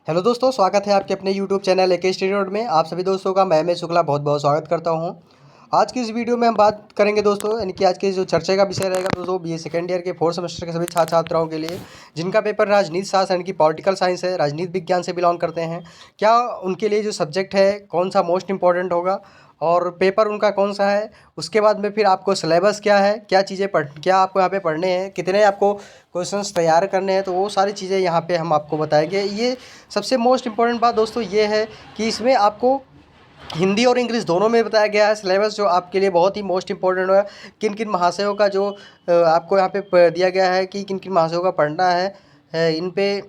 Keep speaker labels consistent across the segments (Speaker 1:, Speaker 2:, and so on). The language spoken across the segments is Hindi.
Speaker 1: हेलो दोस्तों, स्वागत है आपके अपने यूट्यूब चैनल एके स्टडी में। आप सभी दोस्तों का मैं शुक्ला बहुत बहुत स्वागत करता हूं। आज की इस वीडियो में हम बात करेंगे दोस्तों, यानी कि आज के जो चर्चा का विषय रहेगा दोस्तों, बीए सेकेंड ईयर के फोर्थ सेमेस्टर के सभी छात्र छात्राओं के लिए जिनका पेपर राजनीति शास्त्र यानी कि पॉलिटिकल साइंस है, राजनीति विज्ञान से बिलोंग करते हैं। क्या उनके लिए जो सब्जेक्ट है कौन सा मोस्ट इंपॉर्टेंट होगा और पेपर उनका कौन सा है, उसके बाद में फिर आपको सिलेबस क्या है, क्या चीज़ें क्या आपको यहाँ पे पढ़ने हैं, कितने आपको क्वेश्चंस तैयार करने हैं, तो वो सारी चीज़ें यहाँ पे हम आपको बताएंगे। ये सबसे मोस्ट इम्पॉर्टेंट बात दोस्तों ये है कि इसमें आपको हिंदी और इंग्लिश दोनों में बताया गया है सिलेबस, जो आपके लिए बहुत ही मोस्ट इंपॉर्टेंट है। किन किन महाशयों का जो आपको यहाँ पे दिया गया है कि किन किन महाशयों का पढ़ना है, इन पे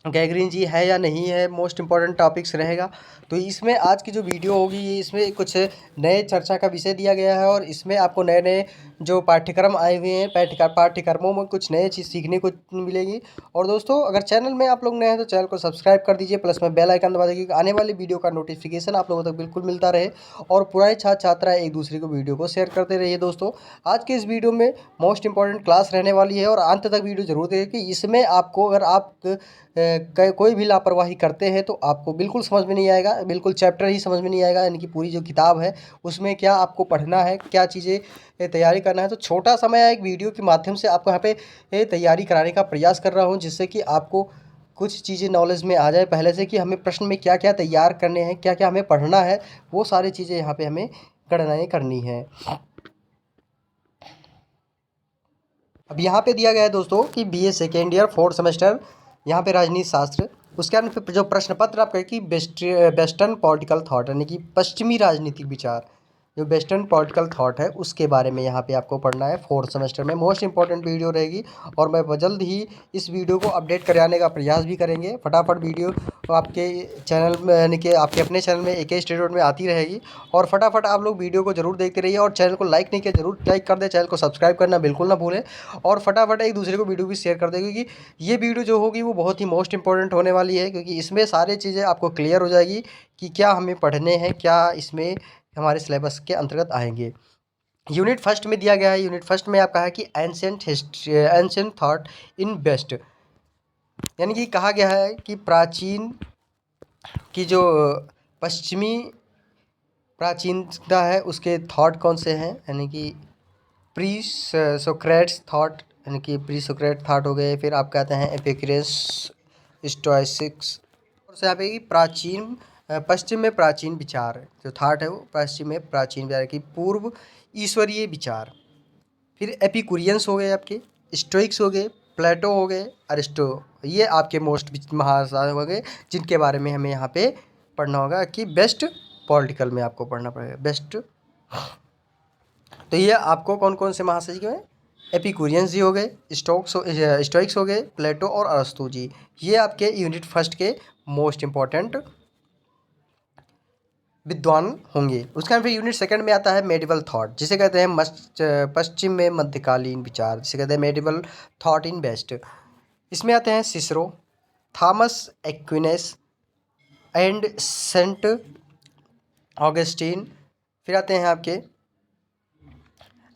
Speaker 1: गैगरीन जी है या नहीं है, मोस्ट इंपॉर्टेंट टॉपिक्स रहेगा। तो इसमें आज की जो वीडियो होगी ये इसमें कुछ नए चर्चा का विषय दिया गया है और इसमें आपको नए नए जो पाठ्यक्रम आए हुए हैं, पाठ्यक्रमों में कुछ नए चीज़ सीखने को मिलेगी। और दोस्तों, अगर चैनल में आप लोग नए हैं तो चैनल को सब्सक्राइब कर दीजिए, प्लस में बेल आइकन दबा दीजिए कि आने वाली वीडियो का नोटिफिकेशन आप लोगों तक बिल्कुल मिलता रहे। और पुराने छात्र छात्रा एक दूसरे को वीडियो को शेयर करते रहिए। दोस्तों, आज के इस वीडियो में मोस्ट इंपॉर्टेंट क्लास रहने वाली है और अंत तक वीडियो जरूर देखें कि इसमें आपको अगर आप कोई भी लापरवाही करते हैं तो आपको बिल्कुल समझ में नहीं आएगा, बिल्कुल चैप्टर ही समझ में नहीं आएगा। यानी कि पूरी जो किताब है उसमें क्या आपको पढ़ना है, क्या चीज़ें तैयारी करना है। तो छोटा समय एक वीडियो के माध्यम से आपको यहाँ पे तैयारी कराने का प्रयास कर रहा हूँ, जिससे कि आपको कुछ चीज़ें नॉलेज में आ जाए पहले से कि हमें प्रश्न में क्या क्या तैयार करने हैं, क्या क्या हमें पढ़ना है, वो सारी चीज़ें यहाँ पर हमें गणनाएँ करनी है। अब यहाँ पे दिया गया है दोस्तों कि BA second year fourth semester, यहाँ पे राजनीति शास्त्र, उसके बाद फिर जो प्रश्न पत्र आपका है कि वेस्टर्न पॉलिटिकल थॉट यानी कि पश्चिमी राजनीतिक विचार, जो वेस्टर्न पॉलिटिकल थॉट है उसके बारे में यहाँ पे आपको पढ़ना है। फोर्थ सेमेस्टर में मोस्ट इंपॉर्टेंट वीडियो रहेगी और मैं जल्द ही इस वीडियो को अपडेट कराने का प्रयास भी करेंगे। फटाफट वीडियो आपके चैनल में यानी कि आपके अपने चैनल में एके स्टडी में आती रहेगी और फटाफट आप लोग वीडियो को जरूर देखते रहिए और चैनल को लाइक नहीं किया जरूर लाइक कर दें, चैनल को सब्सक्राइब करना बिल्कुल ना भूलें और फटाफट एक दूसरे को वीडियो भी शेयर कर दें, क्योंकि ये वीडियो जो होगी वो बहुत ही मोस्ट इंपॉर्टेंट होने वाली है, क्योंकि इसमें सारी चीज़ें आपको क्लियर हो जाएगी कि क्या हमें पढ़ने हैं, क्या इसमें हमारे सिलेबस के अंतर्गत आएंगे। यूनिट फर्स्ट में दिया गया है, यूनिट फर्स्ट में आपका है कि एंशिएंट थॉट इन वेस्ट, यानी कि कहा गया है कि प्राचीन की जो पश्चिमी प्राचीनता है उसके थॉट कौन से हैं, यानी कि प्री सोक्रेट्स थॉट, यानी कि प्री सोक्रेट थॉट हो गए। फिर आप कहते हैं एपिक्यूरस, स्टोइसिक्स, और से यहाँ पे कि प्राचीन पश्चिम में प्राचीन विचार जो थॉट है वो पश्चिम में प्राचीन विचार की पूर्व ईश्वरीय विचार। फिर एपिकुरियंस हो गए, आपके स्टोइक्स हो गए, प्लेटो हो गए, अरिस्टो, ये आपके मोस्ट महासार हो गए जिनके बारे में हमें यहाँ पे पढ़ना होगा कि बेस्ट पॉलिटिकल में आपको पढ़ना पड़ेगा बेस्ट। तो ये आपको कौन कौन से महाशय हैं, एपिकुरियंस जी हो गए, स्टोइक्स हो गए, प्लेटो और अरस्तु जी, ये आपके यूनिट फर्स्ट के मोस्ट इंपॉर्टेंट विद्वान होंगे। उसके बाद फिर यूनिट सेकंड में आता है मेडिवल थॉट, जिसे कहते हैं पश्चिम में मध्यकालीन विचार, जिसे कहते हैं मेडिवल थॉट इन वेस्ट। इसमें आते हैं Cicero, Thomas Aquinas and Saint Augustine. फिर आते हैं आपके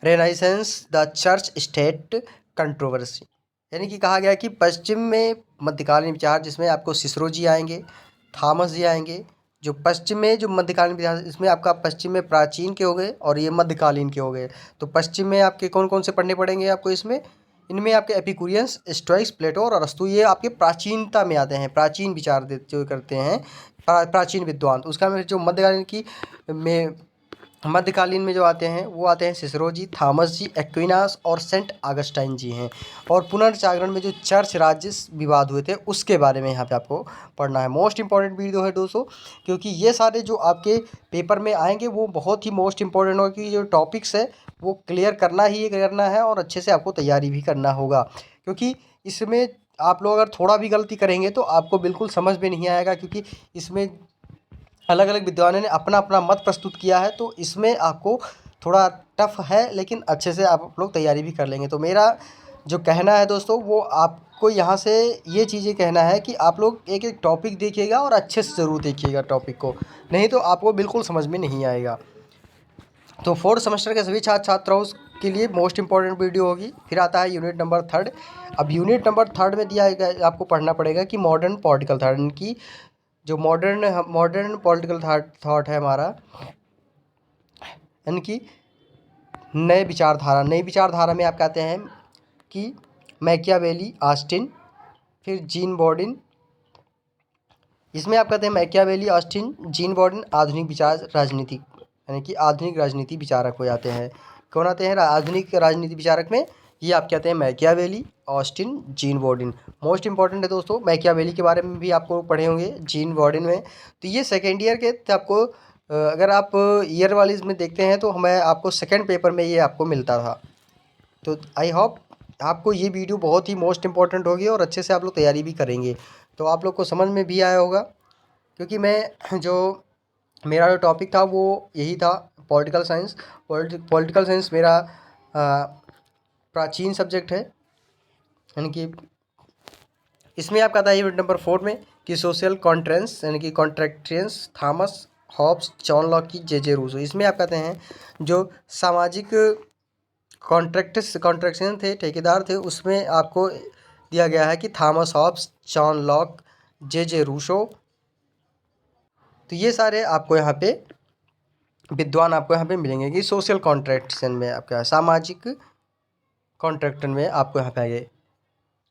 Speaker 1: renaissance the church state controversy, यानी कि कहा गया कि पश्चिम में मध्यकालीन विचार जिसमें आपको सिसरो जी आएंगे, थॉमस जी आएंगे। जो पश्चिम में जो मध्यकालीन विचार इसमें आपका पश्चिम में प्राचीन के हो गए और ये मध्यकालीन के हो गए। तो पश्चिम में आपके कौन कौन से पढ़ने पड़ेंगे आपको इसमें, इनमें आपके एपिकुरियंस, स्टोइक्स, प्लेटो और अरस्तु, ये आपके प्राचीनता में आते हैं, प्राचीन विचार जो करते हैं प्राचीन विद्वान। उसका में जो मध्यकालीन की में मध्यकालीन में जो आते हैं वो आते हैं सिसरो जी, थॉमस जी, एक्विनास और सेंट ऑगस्टाइन जी हैं। और पुनर्जागरण में जो चर्च राज्य विवाद हुए थे उसके बारे में यहाँ पे आपको पढ़ना है। मोस्ट इंपॉर्टेंट वीडियो है दोस्तों, क्योंकि ये सारे जो आपके पेपर में आएंगे वो बहुत ही मोस्ट इंपॉर्टेंट होगा, कि जो टॉपिक्स है वो क्लियर करना ही करना है और अच्छे से आपको तैयारी भी करना होगा, क्योंकि इसमें आप लोग अगर थोड़ा भी गलती करेंगे तो आपको बिल्कुल समझ में नहीं आएगा, क्योंकि इसमें अलग अलग विद्वानों ने अपना अपना मत प्रस्तुत किया है। तो इसमें आपको थोड़ा टफ है, लेकिन अच्छे से आप लोग तैयारी भी कर लेंगे। तो मेरा जो कहना है दोस्तों वो आपको यहाँ से ये चीज़ें कहना है कि आप लोग एक एक टॉपिक देखिएगा और अच्छे से ज़रूर देखिएगा टॉपिक को, नहीं तो आपको बिल्कुल समझ में नहीं आएगा। तो फोर्थ सेमेस्टर के सभी छात्र छात्राओं आपके लिए मोस्ट इंपॉर्टेंट वीडियो होगी। फिर आता है यूनिट नंबर 3। अब यूनिट नंबर 3 में दिया गया आपको पढ़ना पड़ेगा कि मॉडर्न पॉलिटिकल थॉट, यानी कि जो मॉडर्न पॉलिटिकल थॉट है हमारा, यानी कि नई विचारधारा में आप कहते हैं कि मैकियावेली, ऑस्टिन, फिर जीन बॉर्डन। इसमें आप कहते हैं मैकियावेली, ऑस्टिन, जीन बॉर्डन आधुनिक विचार राजनीति, यानी कि आधुनिक राजनीति विचारक हो जाते हैं। कौन आते हैं आधुनिक राजनीति विचारक में? ये आप कहते हैं Machiavelli, Austin, Jean Bodin. Most important है दोस्तों, मैकियावेली के बारे में भी आपको पढ़े होंगे, जीन बॉर्डन में। तो ये सेकेंड ईयर के थे आपको। अगर आप ईयर वाइज में देखते हैं तो हमें आपको सेकेंड पेपर में ये आपको मिलता था। तो आई होप आपको ये वीडियो बहुत ही मोस्ट इंपॉर्टेंट होगी और अच्छे से आप लोग तैयारी भी करेंगे, तो आप लोग को समझ में भी आया होगा। क्योंकि मेरा जो टॉपिक था वो यही था, पॉलिटिकल साइंस। पॉलिटिकल साइंस मेरा प्राचीन सब्जेक्ट है, यानी कि इसमें आपका आता है यूनिट नंबर 4 में कि सोशल कॉन्ट्रेंस, यानी कि कॉन्ट्रैक्टियंस, थॉमस हॉब्स, जॉन लॉक की, जे रूसो। इसमें आप कहते हैं जो सामाजिक कॉन्ट्रैक्शन थे, ठेकेदार थे, उसमें आपको दिया गया है कि थॉमस हॉब्स, जॉन लॉक, जे रूसो। तो ये सारे आपको यहाँ पे विद्वान आपको यहाँ पे मिलेंगे कि सोशल कॉन्ट्रैक्शन में आपका सामाजिक कॉन्ट्रैक्शन में आपको यहाँ पे आएंगे।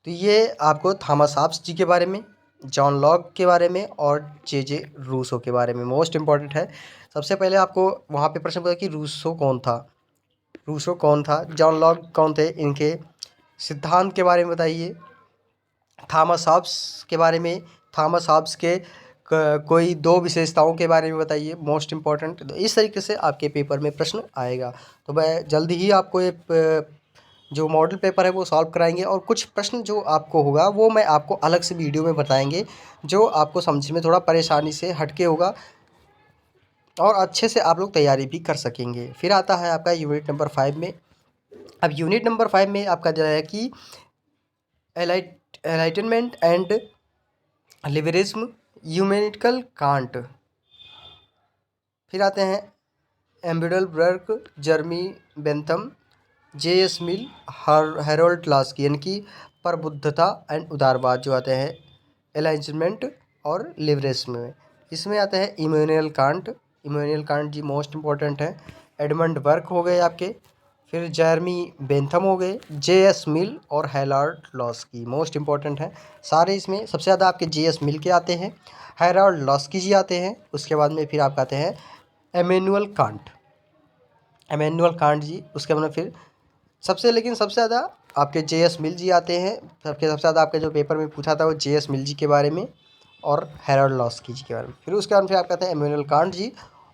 Speaker 1: तो ये आपको थॉमस हॉब्स जी के बारे में, जॉन लॉक के बारे में और जे रूसो के बारे में मोस्ट इम्पॉर्टेंट है। सबसे पहले आपको वहाँ पे प्रश्न पूछा कि रूसो कौन था, जॉन लॉक कौन थे, इनके सिद्धांत के बारे में बताइए। थॉमस हॉब्स के बारे में, थॉमस हॉब्स के कोई 2 विशेषताओं के बारे में बताइए, मोस्ट इम्पॉर्टेंट। तो इस तरीके से आपके पेपर में प्रश्न आएगा। तो मैं जल्दी ही आपको एक जो मॉडल पेपर है वो सॉल्व कराएंगे, और कुछ प्रश्न जो आपको होगा वो मैं आपको अलग से वीडियो में बताएंगे, जो आपको समझ में थोड़ा परेशानी से हटके होगा और अच्छे से आप लोग तैयारी भी कर सकेंगे। फिर आता है आपका यूनिट नंबर 5 में। अब यूनिट नंबर 5 में आपका जो है कि एनलाइटनमेंट एंड लिबरलिज्म, ह्यूमैनिकल कांट। फिर आते हैं एम्बिडल बर्क, जर्मी बेंथम, जे.एस. मिल, हैरोल्ड लास्की, यानी कि प्रबुद्धता एंड उदारवाद जो आते हैं एलाइनमेंट और लिबरलिज्म में। इसमें आते हैं इमैनुअल कांट जी मोस्ट इंपॉर्टेंट है। एडमंड बर्क हो गए आपके, फिर जर्मी बेंथम हो गए, जे.एस. मिल और हैरोल्ड लास्की मोस्ट इंपॉर्टेंट हैं सारे। इसमें सबसे ज़्यादा आपके जे.एस. मिल के आते हैं, हैरोल्ड लास्की जी आते हैं, उसके बाद में फिर आपका आते हैं इमैनुअल कांट जी, उसके बाद में फिर सबसे ज़्यादा आपके जे.एस. मिल जी आते हैं। सबसे ज़्यादा आपके जो पेपर में पूछा था वो जे.एस. मिल जी के बारे में और हैरोल्ड लास्की जी के बारे में। फिर उसके बाद फिर आप कहते हैं इमैनुअल कांट जी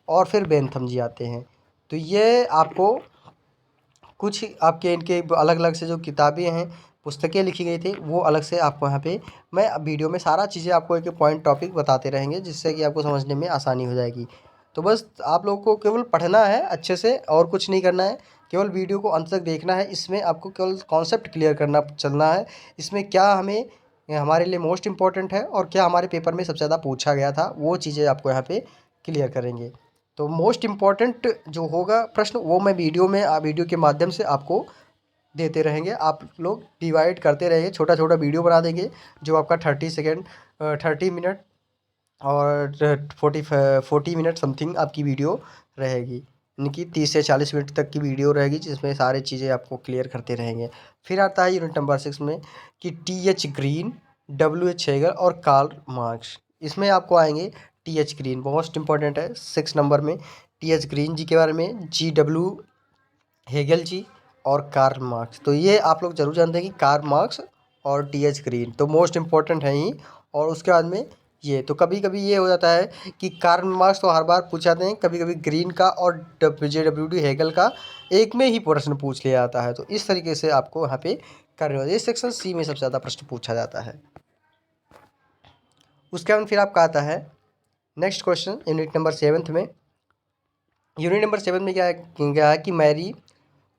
Speaker 1: और फिर बेंथम जी आते हैं। तो ये आपको कुछ आपके इनके अलग अलग से जो किताबें हैं, पुस्तकें लिखी गई थी, वो अलग से आपको यहाँ पे मैं वीडियो में सारा चीज़ें आपको एक पॉइंट टॉपिक बताते रहेंगे, जिससे कि आपको समझने में आसानी हो जाएगी। तो बस आप लोगों को केवल पढ़ना है अच्छे से और कुछ नहीं करना है, केवल वीडियो को अंत तक देखना है। इसमें आपको केवल कॉन्सेप्ट क्लियर करना चलना है, इसमें क्या हमें हमारे लिए मोस्ट इम्पॉर्टेंट है और क्या हमारे पेपर में सबसे ज़्यादा पूछा गया था, वो चीज़ें आपको यहाँ पे क्लियर करेंगे। तो मोस्ट इम्पॉर्टेंट जो होगा प्रश्न वो मैं वीडियो के माध्यम से आपको देते रहेंगे। आप लोग डिवाइड करते रहेंगे, छोटा छोटा वीडियो बना देंगे, जो आपका 30 मिनट और 40 मिनट समथिंग आपकी वीडियो रहेगी, यानी कि 30 से 40 मिनट तक की वीडियो रहेगी, जिसमें सारी चीज़ें आपको क्लियर करते रहेंगे। फिर आता है यूनिट नंबर 6 में कि टी.एच. Green, WH. हेगल और कार्ल मार्क्स। इसमें आपको आएंगे टी.एच. ग्रीन मोस्ट इंपॉर्टेंट है 6 नंबर में, टी.एच. ग्रीन जी के बारे में, जी.डब्ल्यू. हेगल जी और कार्ल मार्क्स। तो ये आप लोग जरूर जानते हैं कि कार्ल मार्क्स और टी.एच. ग्रीन तो मोस्ट इंपॉर्टेंट है ही। और उसके बाद में ये तो कभी कभी ये हो जाता है कि कार्ल मार्क्स तो हर बार पूछ जाते हैं, कभी कभी ग्रीन का और जे.डब्ल्यू. हेगल का एक में ही प्रश्न पूछ लिया जाता है। तो इस तरीके से आपको यहाँ पे करने होते हैं। इस सेक्शन सी में सबसे ज़्यादा प्रश्न पूछा जाता है। उसके बाद फिर आपका आता है नेक्स्ट क्वेश्चन यूनिट नंबर 7 में। यूनिट नंबर 7 में क्या है कि मैरी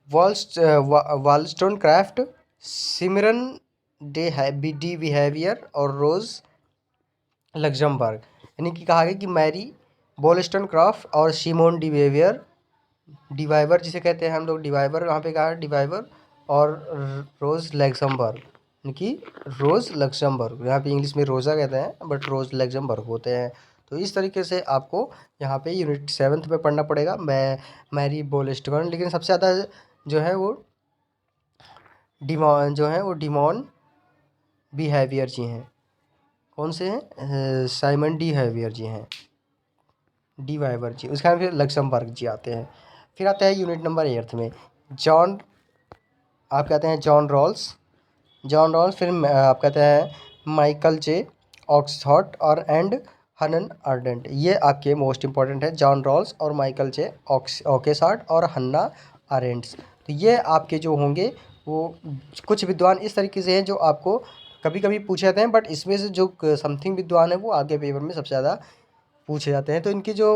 Speaker 1: वॉलस्टोनक्राफ्ट, सिमरन डी बिहेवियर और रोज लग्जमबर्ग, यानी कि कहा गया कि मैरी वॉलस्टोनक्राफ्ट और सिमोन डी बिहेवियर डिवाइवर जिसे कहते हैं हम लोग, डिवाइवर यहाँ पे कहा है, डिवाइवर। और रोज़ लग्जमबर्ग, यानी कि रोज़ लग्जमबर्ग, यहाँ पे इंग्लिश में रोज़ा कहते हैं बट रोज़ लग्जमबर्ग होते हैं। तो इस तरीके से आपको यहाँ पे यूनिट 7 में पढ़ना पड़ेगा। मैरी बोल्स्टर्न, लेकिन सबसे ज़्यादा जो है वो डिमॉन बिहेवियर जी हैं। कौन से हैं? साइमन डी हैवियर जी हैं, डी वाइवर जी, उसके बाद फिर लक्समबर्ग जी आते हैं। फिर आता है यूनिट नंबर 8 में जॉन, आप कहते हैं जॉन रॉल्स। फिर आप कहते हैं माइकल जे ऑक्सफोर्ड और एंड हनन अर्डेंट। ये आपके मोस्ट इंपॉर्टेंट है, जॉन रॉल्स और माइकल जे ऑकेसार्ड और हन्ना अरेंट्स। तो ये आपके जो होंगे वो कुछ विद्वान इस तरीके से हैं जो आपको कभी कभी पूछे जाते हैं, बट इसमें से जो समथिंग विद्वान है वो आगे पेपर में सबसे ज़्यादा पूछे जाते हैं। तो इनकी जो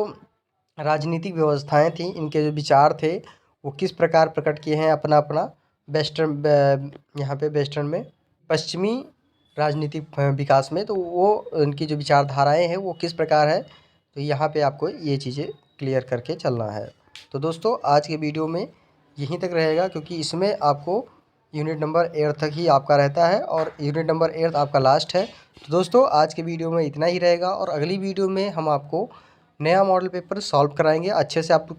Speaker 1: राजनीतिक व्यवस्थाएं थी, इनके जो विचार थे, वो किस प्रकार प्रकट किए हैं अपना अपना वेस्टर्न, यहाँ पे वेस्टर्न में पश्चिमी राजनीतिक विकास में, तो वो उनकी जो विचारधाराएं हैं वो किस प्रकार है, तो यहाँ पे आपको ये चीज़ें क्लियर करके चलना है। तो दोस्तों आज के वीडियो में यहीं तक रहेगा, क्योंकि इसमें आपको यूनिट नंबर 8 तक ही आपका रहता है और यूनिट नंबर 8 आपका लास्ट है। तो दोस्तों आज के वीडियो में इतना ही रहेगा, और अगली वीडियो में हम आपको नया मॉडल पेपर सॉल्व कराएंगे, अच्छे से आपको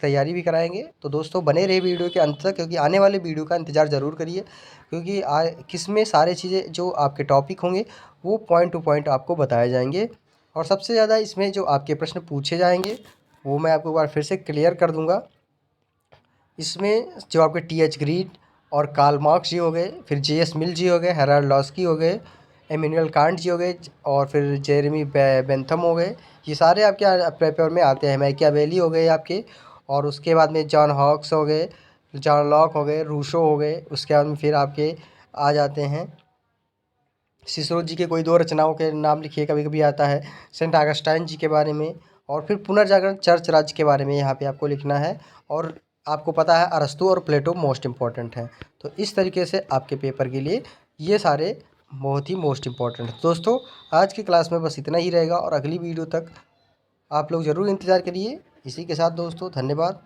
Speaker 1: तैयारी भी कराएंगे। तो दोस्तों बने रहे वीडियो के अंत तक, क्योंकि आने वाले वीडियो का इंतज़ार ज़रूर करिए, क्योंकि किसमें सारे चीज़ें जो आपके टॉपिक होंगे वो पॉइंट टू पॉइंट आपको बताए जाएंगे, और सबसे ज़्यादा इसमें जो आपके प्रश्न पूछे जाएंगे वो मैं आपको एक बार फिर से क्लियर कर दूँगा। इसमें जो आपके टी.एच. ग्रीड और कार्ल मार्क्स जी हो गए, फिर जे.एस. मिल जी हो गए, हेराल्ड लॉस्की हो गए, इमैनुअल कांट जी हो गए, और फिर जेरेमी बेंथम हो गए, ये सारे आपके पेपर में आते हैं। मैकियावेली हो गए आपके, और उसके बाद में जॉन हॉक्स हो गए, जॉन लॉक हो गए, रूसो हो गए। उसके बाद में फिर आपके आ जाते हैं सिसरो जी के कोई 2 रचनाओं के नाम लिखिए, कभी कभी आता है सेंट ऑगस्टाइन जी के बारे में, और फिर पुनर्जागरण चर्च राज्य के बारे में यहाँ पे आपको लिखना है। और आपको पता है अरस्तू और प्लेटो मोस्ट इम्पॉर्टेंट हैं। तो इस तरीके से आपके पेपर के लिए ये सारे बहुत ही मोस्ट इम्पॉर्टेंट है। दोस्तों आज की क्लास में बस इतना ही रहेगा, और अगली वीडियो तक आप लोग ज़रूर इंतज़ार करिए। इसी के साथ दोस्तों धन्यवाद।